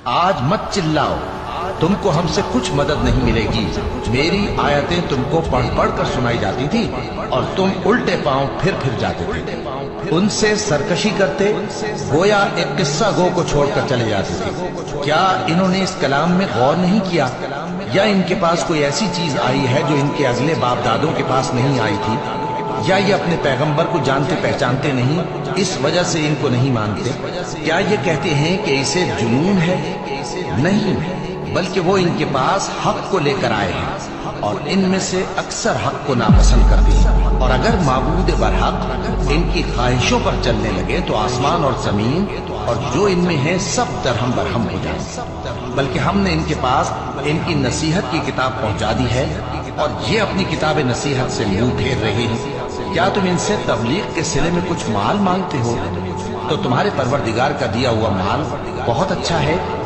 آج مت چلاؤ، تم کو ہم سے کچھ مدد نہیں ملے گی۔ میری آیتیں تم کو پڑھ پڑھ کر سنائی جاتی تھی اور تم الٹے پاؤں پھر جاتے تھے، ان سے سرکشی کرتے، گویا ایک قصہ گو کو چھوڑ کر چلے جاتے تھے۔ کیا انہوں نے اس کلام میں غور نہیں کیا، یا ان کے پاس کوئی ایسی چیز آئی ہے جو ان کے اگلے باپ دادوں کے پاس نہیں آئی تھی، یا یہ اپنے پیغمبر کو جانتے پہچانتے نہیں، اس وجہ سے ان کو نہیں مانتے؟ کیا یہ کہتے ہیں کہ اسے جنون ہے؟ نہیں، بلکہ وہ ان کے پاس حق کو لے کر آئے ہیں، اور ان میں سے اکثر حق کو ناپسند کرتے ہیں۔ اور اگر معبود برحق ان کی خواہشوں پر چلنے لگے تو آسمان اور زمین اور جو ان میں ہے سب درہم برہم ہو جائیں۔ بلکہ ہم نے ان کے پاس ان کی نصیحت کی کتاب پہنچا دی ہے، اور یہ اپنی کتاب نصیحت سے منہ پھیر رہے ہیں۔ کیا تم ان سے تبلیغ کے صلے میں کچھ مال مانگتے ہو؟ تو تمہارے پروردگار کا دیا ہوا مال بہت اچھا ہے،